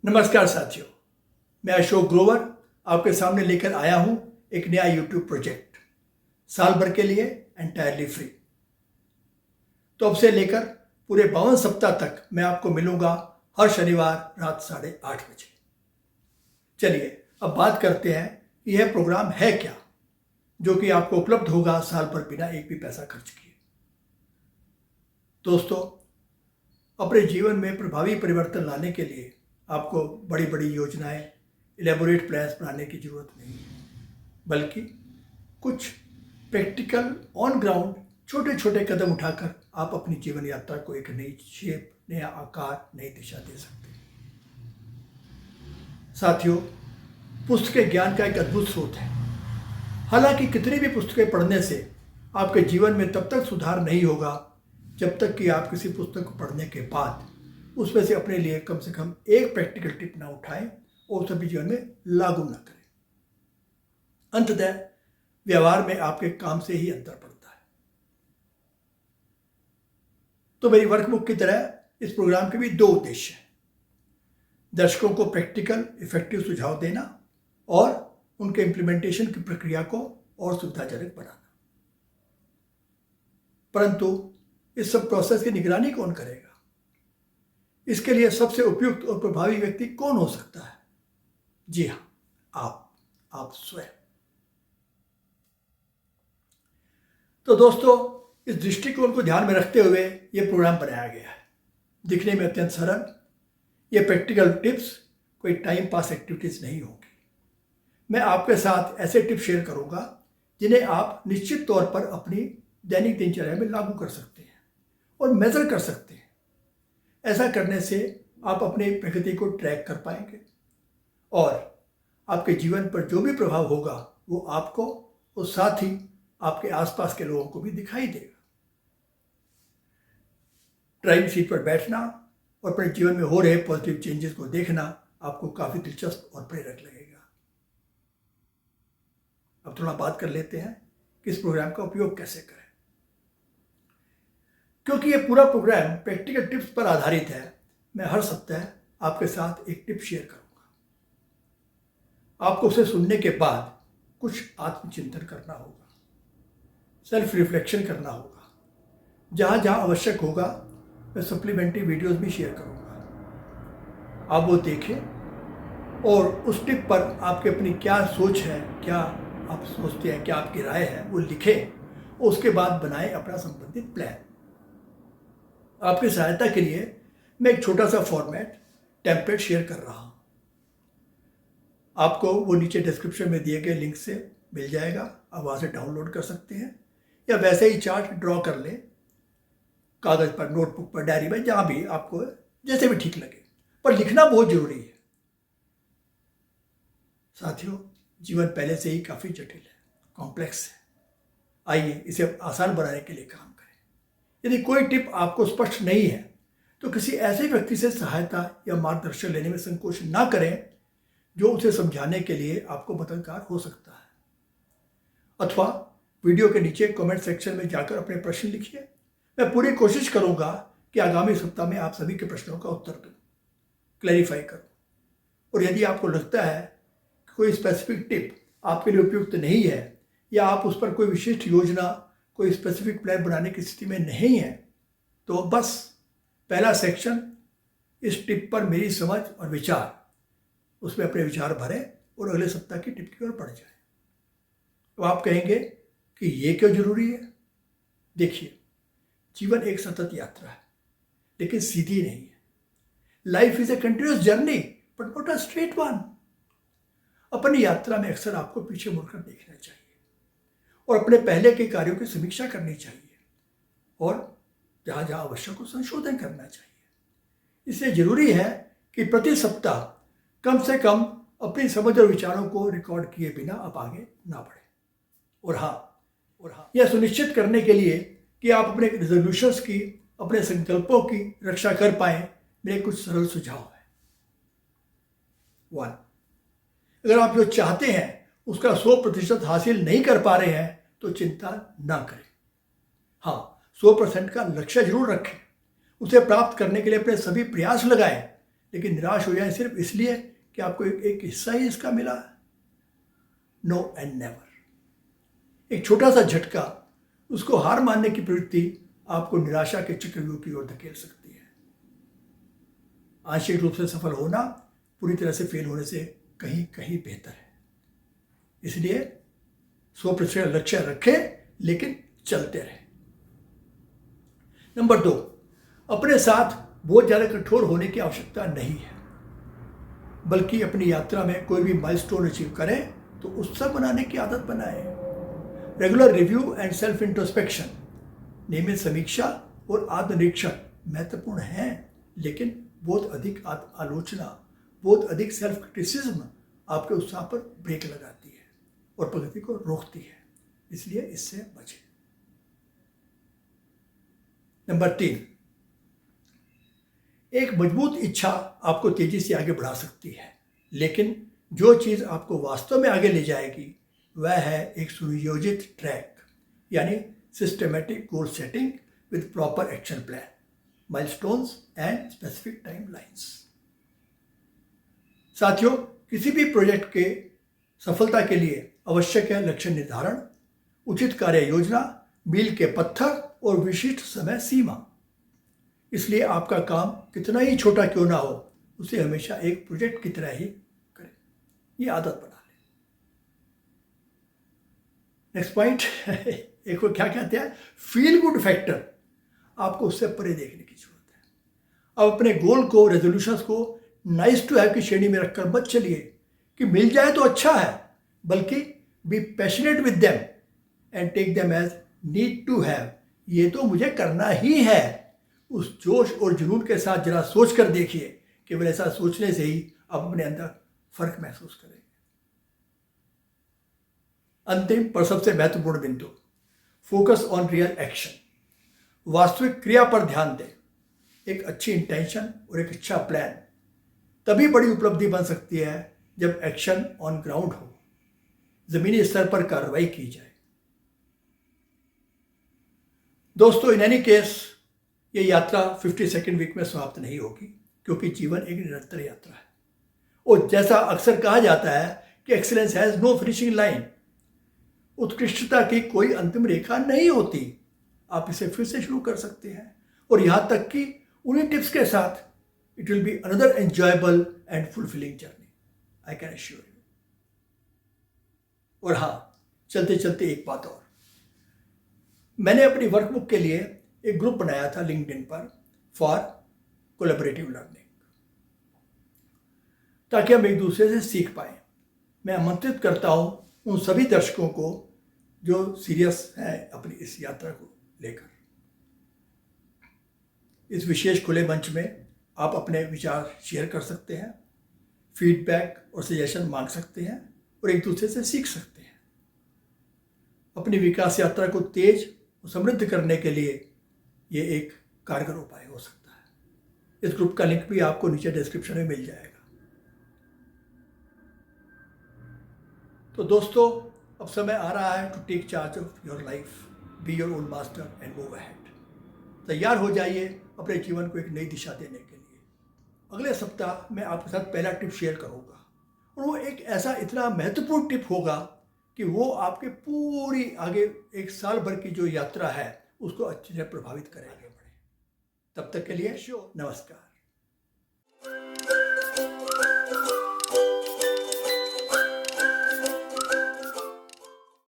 नमस्कार साथियों, मैं अशोक ग्रोवर आपके सामने लेकर आया हूं एक नया यूट्यूब प्रोजेक्ट साल भर के लिए एंटायरली फ्री। तो अब से लेकर पूरे 52 सप्ताह तक मैं आपको मिलूंगा हर शनिवार रात 8:30 बजे। चलिए अब बात करते हैं कि यह प्रोग्राम है क्या, जो कि आपको उपलब्ध होगा साल भर बिना एक भी पैसा खर्च किए। दोस्तों, अपने जीवन में प्रभावी परिवर्तन लाने के लिए आपको बड़ी बड़ी योजनाएं, इलेबोरेट प्लान्स बनाने की ज़रूरत नहीं है, बल्कि कुछ प्रैक्टिकल ऑन ग्राउंड छोटे छोटे कदम उठाकर आप अपनी जीवन यात्रा को एक नई शेप, नया आकार, नई दिशा दे सकते हैं। साथियों, पुस्तकें ज्ञान का एक अद्भुत स्रोत है। हालांकि कितनी भी पुस्तकें पढ़ने से आपके जीवन में तब तक सुधार नहीं होगा जब तक कि आप किसी पुस्तक को पढ़ने के बाद उसमें से अपने लिए कम से कम एक प्रैक्टिकल टिप ना उठाएं और सभी जीवन में लागू ना करें। अंततः व्यवहार में आपके काम से ही अंतर पड़ता है। तो मेरी वर्कबुक की तरह इस प्रोग्राम के भी दो उद्देश्य हैं: दर्शकों को प्रैक्टिकल इफेक्टिव सुझाव देना और उनके इम्प्लीमेंटेशन की प्रक्रिया को और सुविधाजनक बनाना। परंतु इस सब प्रोसेस की निगरानी कौन करेगा? इसके लिए सबसे उपयुक्त और प्रभावी व्यक्ति कौन हो सकता है? जी हां, आप स्वयं। तो दोस्तों, इस दृष्टिकोण को ध्यान में रखते हुए यह प्रोग्राम बनाया गया है। दिखने में अत्यंत सरल, ये प्रैक्टिकल टिप्स कोई टाइम पास एक्टिविटीज नहीं होगी। मैं आपके साथ ऐसे टिप्स शेयर करूंगा जिन्हें आप निश्चित तौर पर अपनी दैनिक दिनचर्या में लागू कर सकते हैं और मेजर कर सकते हैं। ऐसा करने से आप अपनी प्रगति को ट्रैक कर पाएंगे और आपके जीवन पर जो भी प्रभाव होगा वो आपको और साथ ही आपके आसपास के लोगों को भी दिखाई देगा। ड्राइविंग सीट पर बैठना और अपने जीवन में हो रहे पॉजिटिव चेंजेस को देखना आपको काफी दिलचस्प और प्रेरक लगेगा। अब थोड़ा बात कर लेते हैं कि इस प्रोग्राम का उपयोग कैसे करें। क्योंकि ये पूरा प्रोग्राम प्रैक्टिकल टिप्स पर आधारित है, मैं हर सप्ताह आपके साथ एक टिप शेयर करूंगा। आपको उसे सुनने के बाद कुछ आत्मचिंतन करना होगा, सेल्फ रिफ्लेक्शन करना होगा। जहां जहां आवश्यक होगा मैं सप्लीमेंट्री वीडियोस भी शेयर करूंगा। आप वो देखें और उस टिप पर आपकी अपनी क्या सोच है, क्या आप सोचते हैं, क्या आपकी राय है, वो लिखें और उसके बाद बनाएं अपना संबंधित प्लान। आपकी सहायता के लिए मैं एक छोटा सा फॉर्मेट टेम्पलेट शेयर कर रहा हूं। आपको वो नीचे डिस्क्रिप्शन में दिए गए लिंक से मिल जाएगा। आप वहां से डाउनलोड कर सकते हैं या वैसे ही चार्ट ड्रॉ कर लें, कागज पर, नोटबुक पर, डायरी में, जहां भी आपको जैसे भी ठीक लगे। पर लिखना बहुत जरूरी है। साथियों, जीवन पहले से ही काफी जटिल है, कॉम्प्लेक्स है। आइए इसे आसान बनाने के लिए काम करें। यदि कोई टिप आपको स्पष्ट नहीं है तो किसी ऐसे व्यक्ति से सहायता या मार्गदर्शन लेने में संकोच ना करें जो उसे समझाने के लिए आपको मददगार हो सकता है। अथवा वीडियो के नीचे कमेंट सेक्शन में जाकर अपने प्रश्न लिखिए। मैं पूरी कोशिश करूंगा कि आगामी सप्ताह में आप सभी के प्रश्नों का उत्तर दूं, क्लैरिफाई करूं। और यदि आपको लगता है कि कोई स्पेसिफिक टिप आपके लिए उपयुक्त नहीं है या आप उस पर कोई विशिष्ट योजना, कोई स्पेसिफिक प्लान बनाने की स्थिति में नहीं है, तो बस पहला सेक्शन, इस टिप पर मेरी समझ और विचार, उसमें अपने विचार भरें और अगले सप्ताह की टिप की ओर बढ़ जाए। तो आप कहेंगे कि ये क्यों जरूरी है? देखिए, जीवन एक सतत यात्रा है, लेकिन सीधी नहीं है। Life is a continuous journey but not a straight one. अपनी यात्रा में अक्सर आपको पीछे मुड़कर देखना चाहिए और अपने पहले के कार्यों की समीक्षा करनी चाहिए और जहां जहां आवश्यक हो संशोधन करना चाहिए। इसलिए जरूरी है कि प्रति सप्ताह कम से कम अपनी समझ और विचारों को रिकॉर्ड किए बिना आप आगे ना बढ़े। और हाँ, यह सुनिश्चित करने के लिए कि आप अपने रिजोल्यूशंस की, अपने संकल्पों की रक्षा कर पाए, मेरे कुछ सरल सुझाव है। 1, अगर आप जो चाहते हैं उसका 100% हासिल नहीं कर पा रहे हैं तो चिंता ना करें। हाँ, 100% का लक्ष्य जरूर रखें, उसे प्राप्त करने के लिए अपने सभी प्रयास लगाएं, लेकिन निराश हो जाए सिर्फ इसलिए कि आपको एक हिस्सा ही इसका मिला है? No and never. एक छोटा सा झटका, उसको हार मानने की प्रवृत्ति आपको निराशा के चक्रव्यूह की ओर धकेल सकती है। आंशिक रूप से सफल होना पूरी तरह से फेल होने से कहीं कहीं बेहतर है। इसलिए 100% लक्ष्य रखें, लेकिन चलते रहें। नंबर 2, अपने साथ बहुत ज़्यादा कठोर होने की आवश्यकता नहीं है, बल्कि अपनी यात्रा में कोई भी माइलस्टोन अचीव करें तो उत्सव बनाने की आदत बनाएं। Regular review and self introspection, नियमित समीक्षा और आत्मनिरीक्षण महत्वपूर्ण हैं, लेकिन बहुत अधिक आलोचना, बहुत अधिक सेल्फ क्रिटिसिज्म आपके उत्साह पर ब्रेक लगाती है और प्रगति को रोकती है। इसलिए इससे बचें। नंबर 3, एक मजबूत इच्छा आपको तेजी से आगे बढ़ा सकती है, लेकिन जो चीज़ आपको वास्तव में आगे ले जाएगी वह है एक सुनियोजित ट्रैक, यानी systematic goal setting with proper action plan, milestones and specific timelines. साथियों, किसी भी प्रोजेक्ट के सफलता के लिए आवश्यक है लक्ष्य निर्धारण, उचित कार्य योजना, मील के पत्थर और विशिष्ट समय सीमा। इसलिए आपका काम कितना ही छोटा क्यों ना हो, उसे हमेशा एक प्रोजेक्ट की तरह ही करें। ये आदत बना लें। नेक्स्ट पॉइंट, एक को क्या कहते हैं, फील गुड फैक्टर। आपको उससे परे देखने की जरूरत है। अब अपने गोल को, रेजोल्यूशंस को नाइस टू हैव की श्रेणी में रखकर मत चलिए कि मिल जाए तो अच्छा है, बल्कि be passionate with them and take them as need to have. ये तो मुझे करना ही है। उस जोश और जुनून के साथ जरा सोच कर देखिए। केवल ऐसा सोचने से ही आप अपने अंदर फर्क महसूस करेंगे। अंतिम पर सबसे महत्वपूर्ण बिंदु, फोकस ऑन रियल एक्शन। वास्तविक क्रिया पर ध्यान दें। एक अच्छी इंटेंशन और एक अच्छा प्लान तभी बड़ी उपलब्धि बन सकती है जब एक्शन ऑन ग्राउंड हो, जमीनी स्तर पर कार्रवाई की जाए। दोस्तों, इन एनी केस ये यात्रा 52nd वीक में समाप्त नहीं होगी, क्योंकि जीवन एक निरंतर यात्रा है। और जैसा अक्सर कहा जाता है कि excellence has no finishing line, उत्कृष्टता की कोई अंतिम रेखा नहीं होती। आप इसे फिर से शुरू कर सकते हैं, और यहां तक कि उन्हीं टिप्स के साथ it will be another enjoyable and fulfilling journey, I can assure you. और हाँ, चलते चलते एक बात और, मैंने अपनी वर्कबुक के लिए एक ग्रुप बनाया था लिंक्डइन पर फॉर कोलैबोरेटिव लर्निंग, ताकि हम एक दूसरे से सीख पाए। मैं आमंत्रित करता हूं उन सभी दर्शकों को जो सीरियस हैं अपनी इस यात्रा को लेकर। इस विशेष खुले मंच में आप अपने विचार शेयर कर सकते हैं, फीडबैक और सजेशन मांग सकते हैं और एक दूसरे से सीख सकते हैं। अपनी विकास यात्रा को तेज और समृद्ध करने के लिए ये एक कारगर उपाय हो सकता है। इस ग्रुप का लिंक भी आपको नीचे डिस्क्रिप्शन में मिल जाएगा। तो दोस्तों, अब समय आ रहा है to take charge of your life, be your own master and move ahead. तैयार हो जाइए अपने जीवन को एक नई दिशा देने के लिए। अगले सप्ताह मैं आपके साथ पहला टिप शेयर करूंगा, और वो एक ऐसा इतना महत्वपूर्ण टिप होगा कि वो आपके पूरी आगे एक साल भर की जो यात्रा है उसको अच्छे से प्रभावित करेंगे। तब तक के लिए नमस्कार।